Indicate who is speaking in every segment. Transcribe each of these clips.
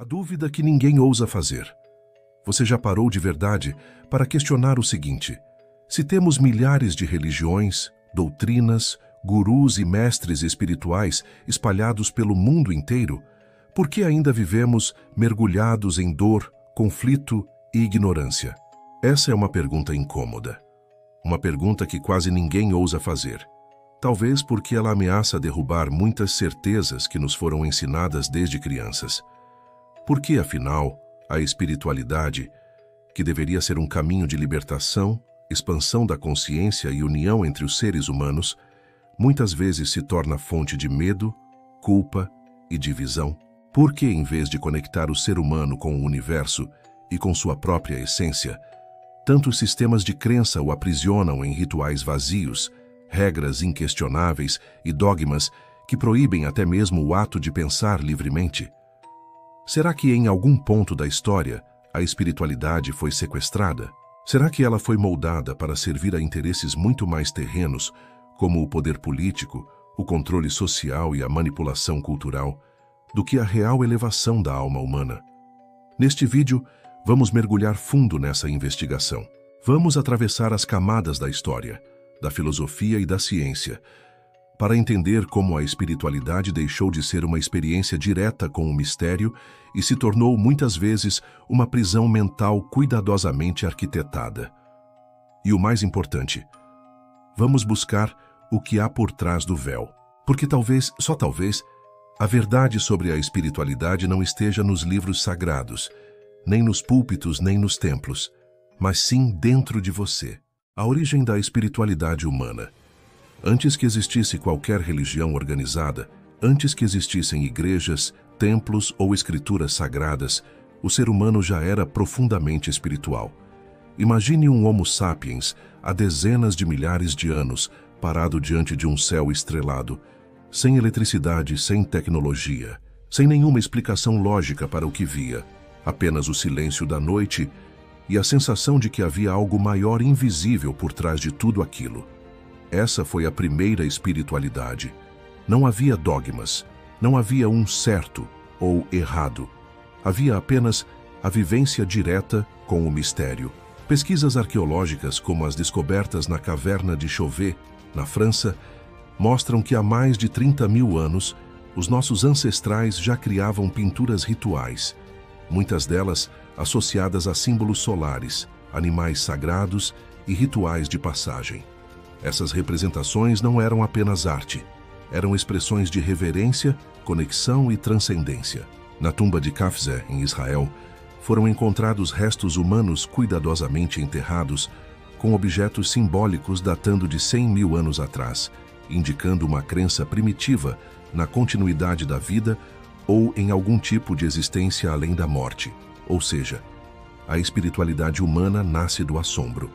Speaker 1: A dúvida que ninguém ousa fazer. Você já parou de verdade para questionar o seguinte: se temos milhares de religiões, doutrinas, gurus e mestres espirituais espalhados pelo mundo inteiro, por que ainda vivemos mergulhados em dor, conflito e ignorância? Essa é uma pergunta incômoda. Uma pergunta que quase ninguém ousa fazer. Talvez porque ela ameaça derrubar muitas certezas que nos foram ensinadas desde crianças. Por que, afinal, a espiritualidade, que deveria ser um caminho de libertação, expansão da consciência e união entre os seres humanos, muitas vezes se torna fonte de medo, culpa e divisão? Por que, em vez de conectar o ser humano com o universo e com sua própria essência, tantos sistemas de crença o aprisionam em rituais vazios, regras inquestionáveis e dogmas que proíbem até mesmo o ato de pensar livremente? Será que em algum ponto da história a espiritualidade foi sequestrada? Será que ela foi moldada para servir a interesses muito mais terrenos, como o poder político, o controle social e a manipulação cultural, do que a real elevação da alma humana? Neste vídeo, vamos mergulhar fundo nessa investigação. Vamos atravessar as camadas da história, da filosofia e da ciência, para entender como a espiritualidade deixou de ser uma experiência direta com o mistério e se tornou muitas vezes uma prisão mental cuidadosamente arquitetada. E o mais importante, vamos buscar o que há por trás do véu. Porque talvez, só talvez, a verdade sobre a espiritualidade não esteja nos livros sagrados, nem nos púlpitos, nem nos templos, mas sim dentro de você. A origem da espiritualidade humana. Antes que existisse qualquer religião organizada, antes que existissem igrejas, templos ou escrituras sagradas, o ser humano já era profundamente espiritual. Imagine um Homo sapiens há dezenas de milhares de anos, parado diante de um céu estrelado, sem eletricidade, sem tecnologia, sem nenhuma explicação lógica para o que via, apenas o silêncio da noite e a sensação de que havia algo maior invisível por trás de tudo aquilo. Essa foi a primeira espiritualidade. Não havia dogmas, não havia um certo ou errado. Havia apenas a vivência direta com o mistério. Pesquisas arqueológicas, como as descobertas na caverna de Chauvet, na França, mostram que há mais de 30.000 anos, os nossos ancestrais já criavam pinturas rituais, muitas delas associadas a símbolos solares, animais sagrados e rituais de passagem. Essas representações não eram apenas arte, eram expressões de reverência, conexão e transcendência. Na tumba de Kafze, em Israel, foram encontrados restos humanos cuidadosamente enterrados com objetos simbólicos datando de 100.000 anos atrás, indicando uma crença primitiva na continuidade da vida ou em algum tipo de existência além da morte. Ou seja, a espiritualidade humana nasce do assombro,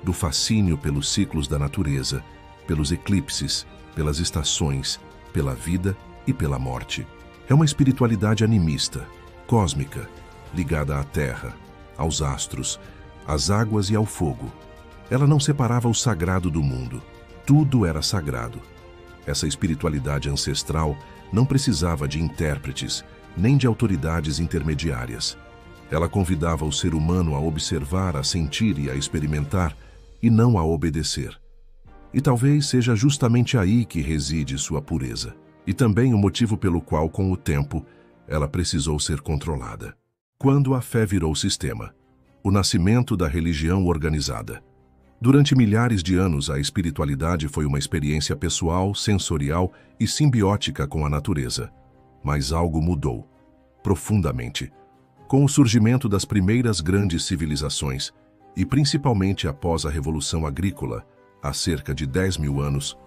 Speaker 1: do fascínio pelos ciclos da natureza, pelos eclipses, pelas estações, pela vida e pela morte. É uma espiritualidade animista, cósmica, ligada à terra, aos astros, às águas e ao fogo. Ela não separava o sagrado do mundo. Tudo era sagrado. Essa espiritualidade ancestral não precisava de intérpretes, nem de autoridades intermediárias. Ela convidava o ser humano a observar, a sentir e a experimentar, e não a obedecer. E talvez seja justamente aí que reside sua pureza. E também o motivo pelo qual, com o tempo, ela precisou ser controlada. Quando a fé virou sistema. O nascimento da religião organizada. Durante milhares de anos, a espiritualidade foi uma experiência pessoal, sensorial e simbiótica com a natureza. Mas algo mudou, profundamente. Com o surgimento das primeiras grandes civilizações, e principalmente após a Revolução Agrícola, há cerca de 10.000 anos,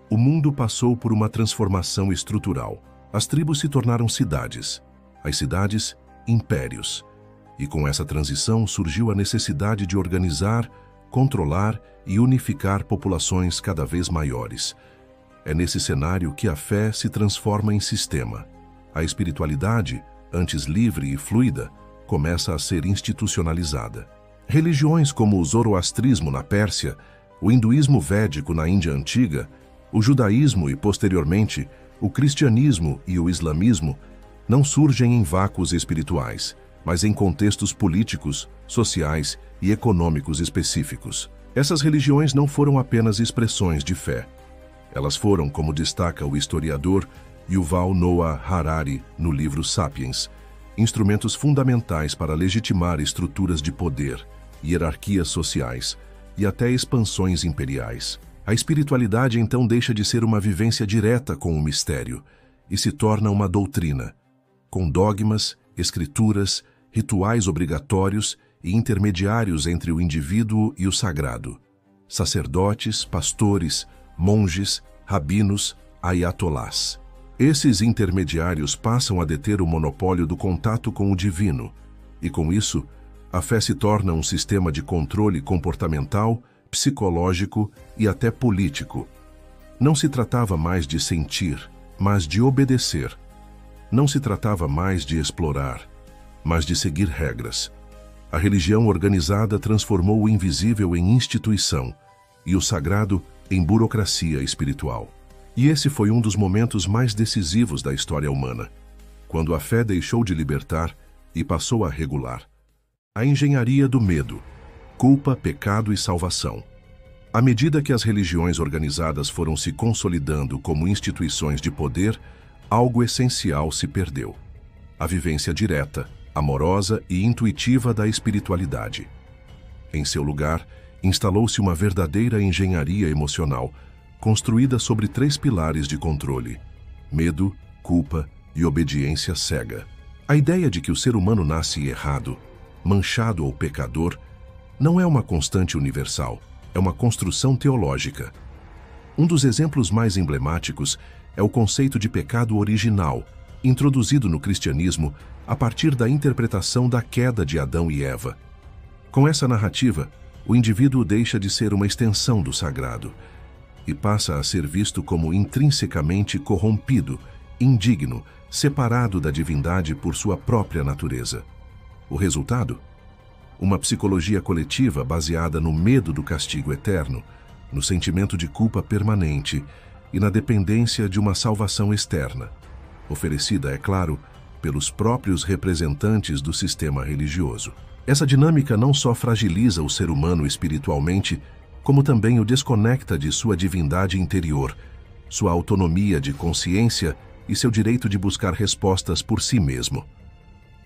Speaker 1: o mundo passou por uma transformação estrutural. As tribos se tornaram cidades, as cidades, impérios. E com essa transição surgiu a necessidade de organizar, controlar e unificar populações cada vez maiores. É nesse cenário que a fé se transforma em sistema. A espiritualidade, antes livre e fluida, começa a ser institucionalizada. Religiões como o zoroastrismo na Pérsia, o hinduísmo védico na Índia Antiga, o judaísmo e, posteriormente, o cristianismo e o islamismo não surgem em vácuos espirituais, mas em contextos políticos, sociais e econômicos específicos. Essas religiões não foram apenas expressões de fé. Elas foram, como destaca o historiador Yuval Noah Harari no livro Sapiens, instrumentos fundamentais para legitimar estruturas de poder, hierarquias sociais e até expansões imperiais. A espiritualidade então deixa de ser uma vivência direta com o mistério e se torna uma doutrina, com dogmas, escrituras, rituais obrigatórios e intermediários entre o indivíduo e o sagrado. Sacerdotes, pastores, monges, rabinos, ayatolás. Esses intermediários passam a deter o monopólio do contato com o divino, e com isso, a fé se torna um sistema de controle comportamental, psicológico e até político. Não se tratava mais de sentir, mas de obedecer. Não se tratava mais de explorar, mas de seguir regras. A religião organizada transformou o invisível em instituição e o sagrado em burocracia espiritual. E esse foi um dos momentos mais decisivos da história humana, quando a fé deixou de libertar e passou a regular. A engenharia do medo, culpa, pecado e salvação. À medida que as religiões organizadas foram se consolidando como instituições de poder, algo essencial se perdeu: a vivência direta, amorosa e intuitiva da espiritualidade. Em seu lugar, instalou-se uma verdadeira engenharia emocional, construída sobre 3 pilares de controle: medo, culpa e obediência cega. A ideia de que o ser humano nasce errado, manchado ou pecador, não é uma constante universal, é uma construção teológica. Um dos exemplos mais emblemáticos é o conceito de pecado original, introduzido no cristianismo a partir da interpretação da queda de Adão e Eva. Com essa narrativa, o indivíduo deixa de ser uma extensão do sagrado e passa a ser visto como intrinsecamente corrompido, indigno, separado da divindade por sua própria natureza. O resultado? Uma psicologia coletiva baseada no medo do castigo eterno, no sentimento de culpa permanente e na dependência de uma salvação externa, oferecida, é claro, pelos próprios representantes do sistema religioso. Essa dinâmica não só fragiliza o ser humano espiritualmente, como também o desconecta de sua divindade interior, sua autonomia de consciência e seu direito de buscar respostas por si mesmo.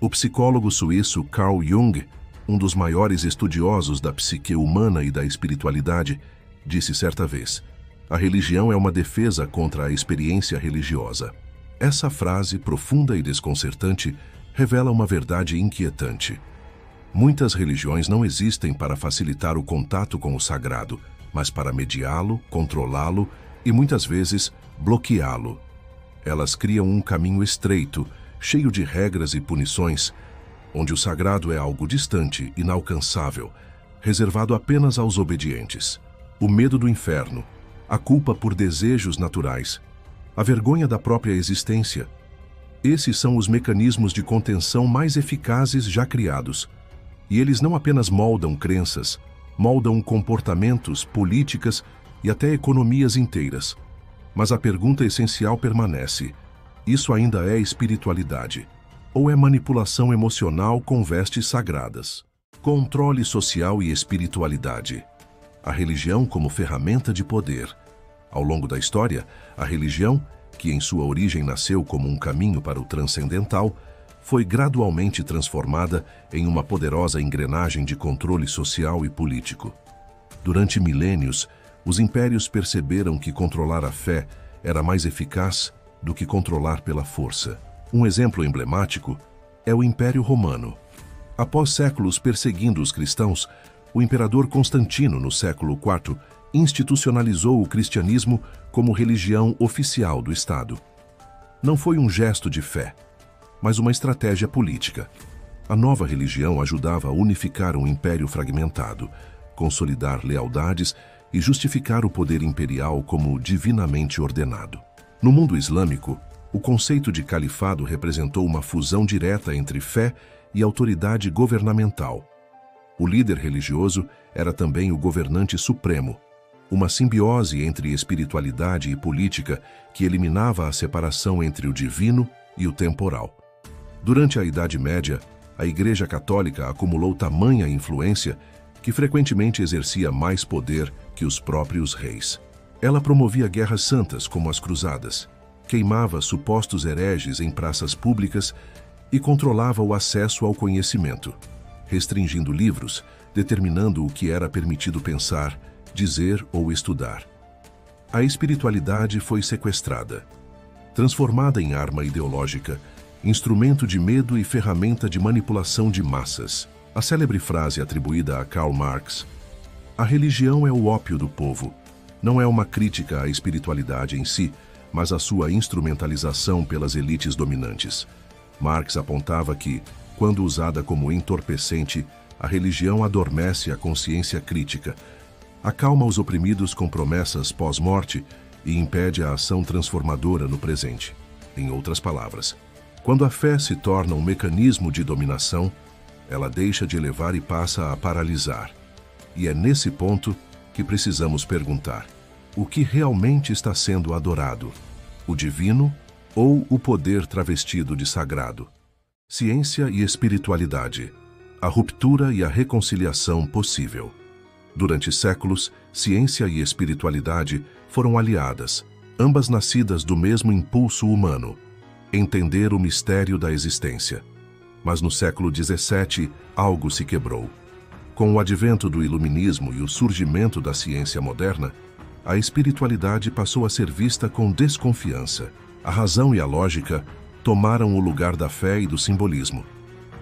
Speaker 1: O psicólogo suíço Carl Jung, um dos maiores estudiosos da psique humana e da espiritualidade, disse certa vez: "A religião é uma defesa contra a experiência religiosa." Essa frase, profunda e desconcertante, revela uma verdade inquietante. Muitas religiões não existem para facilitar o contato com o sagrado, mas para mediá-lo, controlá-lo e, muitas vezes, bloqueá-lo. Elas criam um caminho estreito, cheio de regras e punições, onde o sagrado é algo distante, inalcançável, reservado apenas aos obedientes. O medo do inferno, a culpa por desejos naturais, a vergonha da própria existência. Esses são os mecanismos de contenção mais eficazes já criados. E eles não apenas moldam crenças, moldam comportamentos, políticas e até economias inteiras. Mas a pergunta essencial permanece: isso ainda é espiritualidade? Ou é manipulação emocional com vestes sagradas? Controle social e espiritualidade. A religião como ferramenta de poder. Ao longo da história, a religião, que em sua origem nasceu como um caminho para o transcendental, foi gradualmente transformada em uma poderosa engrenagem de controle social e político. Durante milênios, os impérios perceberam que controlar a fé era mais eficaz do que controlar pela força. Um exemplo emblemático é o Império Romano. Após séculos perseguindo os cristãos, o imperador Constantino, no século IV, institucionalizou o cristianismo como religião oficial do Estado. Não foi um gesto de fé, mas uma estratégia política. A nova religião ajudava a unificar um império fragmentado, consolidar lealdades e justificar o poder imperial como divinamente ordenado. No mundo islâmico, o conceito de califado representou uma fusão direta entre fé e autoridade governamental. O líder religioso era também o governante supremo, uma simbiose entre espiritualidade e política que eliminava a separação entre o divino e o temporal. Durante a Idade Média, a Igreja Católica acumulou tamanha influência que frequentemente exercia mais poder que os próprios reis. Ela promovia guerras santas, como as Cruzadas, queimava supostos hereges em praças públicas e controlava o acesso ao conhecimento, restringindo livros, determinando o que era permitido pensar, dizer ou estudar. A espiritualidade foi sequestrada, transformada em arma ideológica, instrumento de medo e ferramenta de manipulação de massas. A célebre frase atribuída a Karl Marx, "A religião é o ópio do povo", não é uma crítica à espiritualidade em si, mas à sua instrumentalização pelas elites dominantes. Marx apontava que, quando usada como entorpecente, a religião adormece a consciência crítica, acalma os oprimidos com promessas pós-morte e impede a ação transformadora no presente. Em outras palavras, quando a fé se torna um mecanismo de dominação, ela deixa de elevar e passa a paralisar. E é nesse ponto que precisamos perguntar: o que realmente está sendo adorado? O divino ou o poder travestido de sagrado? Ciência e espiritualidade. A ruptura e a reconciliação possível. Durante séculos, ciência e espiritualidade foram aliadas, ambas nascidas do mesmo impulso humano: entender o mistério da existência. Mas no século XVII, algo se quebrou. Com o advento do iluminismo e o surgimento da ciência moderna, a espiritualidade passou a ser vista com desconfiança. A razão e a lógica tomaram o lugar da fé e do simbolismo.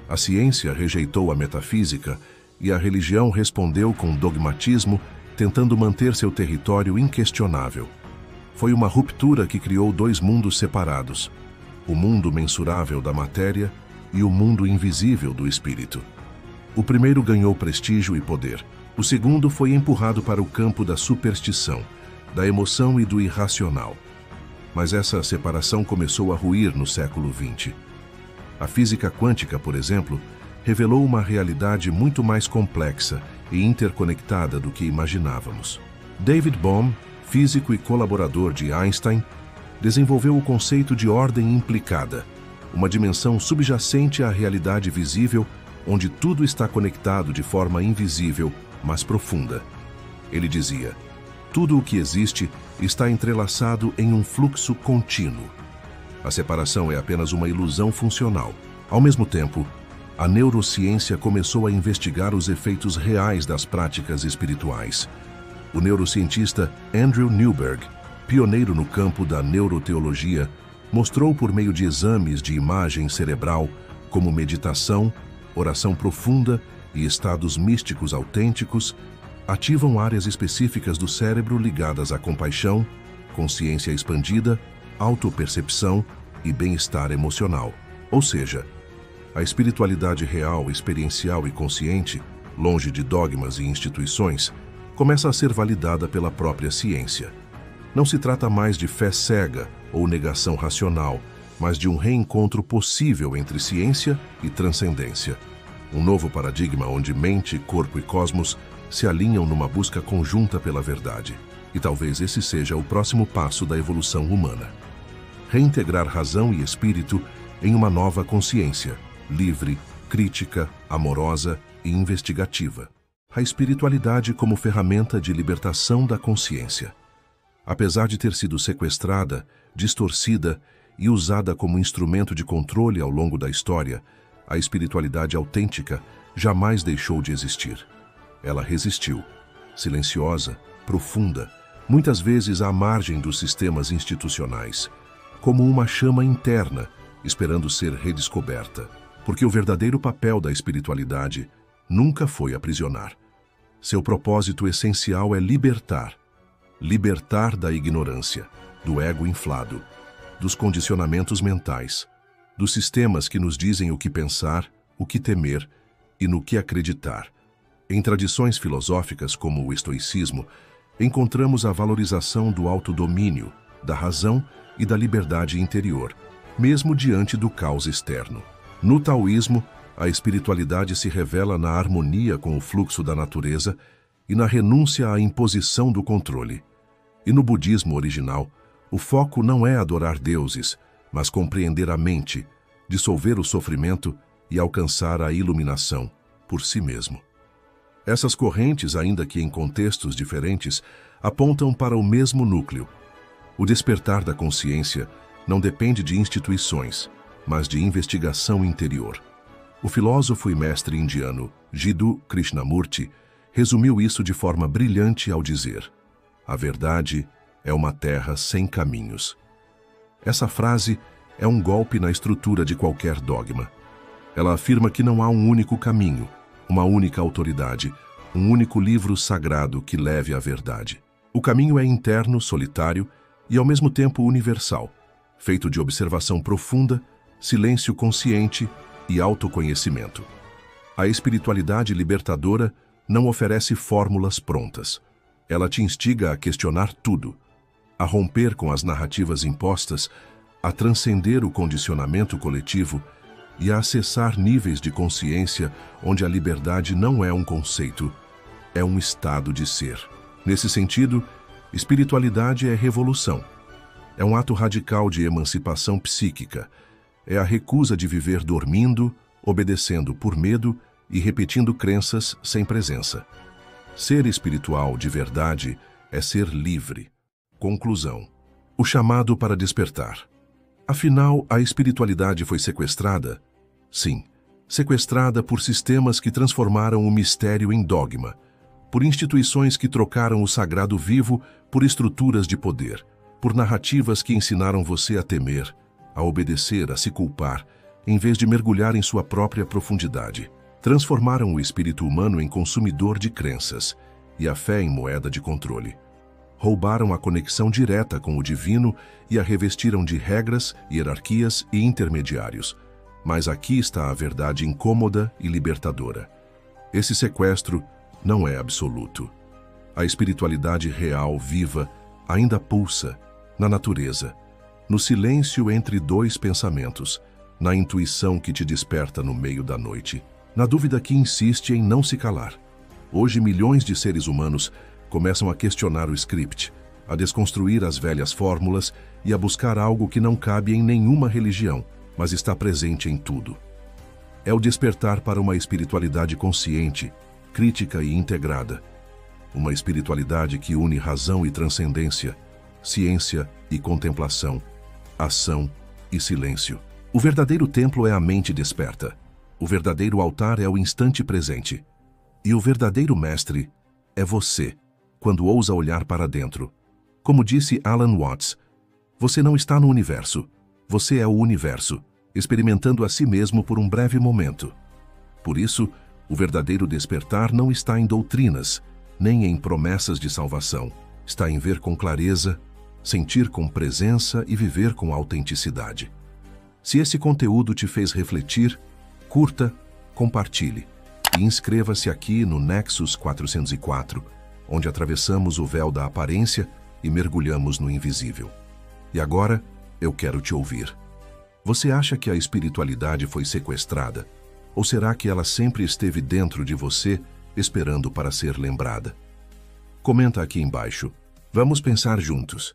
Speaker 1: A ciência rejeitou a metafísica e a religião respondeu com dogmatismo, tentando manter seu território inquestionável. Foi uma ruptura que criou dois mundos separados: o mundo mensurável da matéria e o mundo invisível do espírito. O primeiro ganhou prestígio e poder. O segundo foi empurrado para o campo da superstição, da emoção e do irracional. Mas essa separação começou a ruir no século XX. A física quântica, por exemplo, revelou uma realidade muito mais complexa e interconectada do que imaginávamos. David Bohm, físico e colaborador de Einstein, desenvolveu o conceito de ordem implicada, uma dimensão subjacente à realidade visível, onde tudo está conectado de forma invisível, mas profunda. Ele dizia: tudo o que existe está entrelaçado em um fluxo contínuo. A separação é apenas uma ilusão funcional. Ao mesmo tempo, a neurociência começou a investigar os efeitos reais das práticas espirituais. O neurocientista Andrew Newberg, pioneiro no campo da neuroteologia, mostrou por meio de exames de imagem cerebral como meditação, oração profunda e estados místicos autênticos ativam áreas específicas do cérebro ligadas à compaixão, consciência expandida, autopercepção e bem-estar emocional. Ou seja, a espiritualidade real, experiencial e consciente, longe de dogmas e instituições, começa a ser validada pela própria ciência. Não se trata mais de fé cega ou negação racional, mas de um reencontro possível entre ciência e transcendência. Um novo paradigma onde mente, corpo e cosmos se alinham numa busca conjunta pela verdade. E talvez esse seja o próximo passo da evolução humana. Reintegrar razão e espírito em uma nova consciência, livre, crítica, amorosa e investigativa. A espiritualidade como ferramenta de libertação da consciência. Apesar de ter sido sequestrada, distorcida e usada como instrumento de controle ao longo da história, a espiritualidade autêntica jamais deixou de existir. Ela resistiu, silenciosa, profunda, muitas vezes à margem dos sistemas institucionais, como uma chama interna, esperando ser redescoberta. Porque o verdadeiro papel da espiritualidade nunca foi aprisionar. Seu propósito essencial é libertar. Libertar da ignorância, do ego inflado, dos condicionamentos mentais, dos sistemas que nos dizem o que pensar, o que temer e no que acreditar. Em tradições filosóficas como o estoicismo, encontramos a valorização do autodomínio, da razão e da liberdade interior, mesmo diante do caos externo. No taoísmo, a espiritualidade se revela na harmonia com o fluxo da natureza e na renúncia à imposição do controle. E no budismo original, o foco não é adorar deuses, mas compreender a mente, dissolver o sofrimento e alcançar a iluminação por si mesmo. Essas correntes, ainda que em contextos diferentes, apontam para o mesmo núcleo. O despertar da consciência não depende de instituições, mas de investigação interior. O filósofo e mestre indiano Jiddu Krishnamurti resumiu isso de forma brilhante ao dizer: "A verdade é uma terra sem caminhos." Essa frase é um golpe na estrutura de qualquer dogma. Ela afirma que não há um único caminho, uma única autoridade, um único livro sagrado que leve à verdade. O caminho é interno, solitário e ao mesmo tempo universal, feito de observação profunda, silêncio consciente e autoconhecimento. A espiritualidade libertadora não oferece fórmulas prontas. Ela te instiga a questionar tudo, a romper com as narrativas impostas, a transcender o condicionamento coletivo e a acessar níveis de consciência onde a liberdade não é um conceito, é um estado de ser. Nesse sentido, espiritualidade é revolução. É um ato radical de emancipação psíquica. É a recusa de viver dormindo, obedecendo por medo e repetindo crenças sem presença. Ser espiritual de verdade é ser livre. Conclusão. O chamado para despertar. Afinal, a espiritualidade foi sequestrada? Sim, sequestrada por sistemas que transformaram o mistério em dogma, por instituições que trocaram o sagrado vivo por estruturas de poder, por narrativas que ensinaram você a temer, a obedecer, a se culpar, em vez de mergulhar em sua própria profundidade. Transformaram o espírito humano em consumidor de crenças e a fé em moeda de controle. Roubaram a conexão direta com o divino e a revestiram de regras, hierarquias e intermediários. Mas aqui está a verdade incômoda e libertadora. Esse sequestro não é absoluto. A espiritualidade real, viva, ainda pulsa na natureza, no silêncio entre dois pensamentos, na intuição que te desperta no meio da noite, na dúvida que insiste em não se calar. Hoje, milhões de seres humanos começam a questionar o script, a desconstruir as velhas fórmulas e a buscar algo que não cabe em nenhuma religião, mas está presente em tudo. É o despertar para uma espiritualidade consciente, crítica e integrada. Uma espiritualidade que une razão e transcendência, ciência e contemplação, ação e silêncio. O verdadeiro templo é a mente desperta. O verdadeiro altar é o instante presente. E o verdadeiro mestre é você, quando ousa olhar para dentro. Como disse Alan Watts, você não está no universo, você é o universo, experimentando a si mesmo por um breve momento. Por isso, o verdadeiro despertar não está em doutrinas, nem em promessas de salvação. Está em ver com clareza, sentir com presença e viver com autenticidade. Se esse conteúdo te fez refletir, curta, compartilhe e inscreva-se aqui no Nexus 404, onde atravessamos o véu da aparência e mergulhamos no invisível. E agora, eu quero te ouvir. Você acha que a espiritualidade foi sequestrada? Ou será que ela sempre esteve dentro de você, esperando para ser lembrada? Comenta aqui embaixo. Vamos pensar juntos.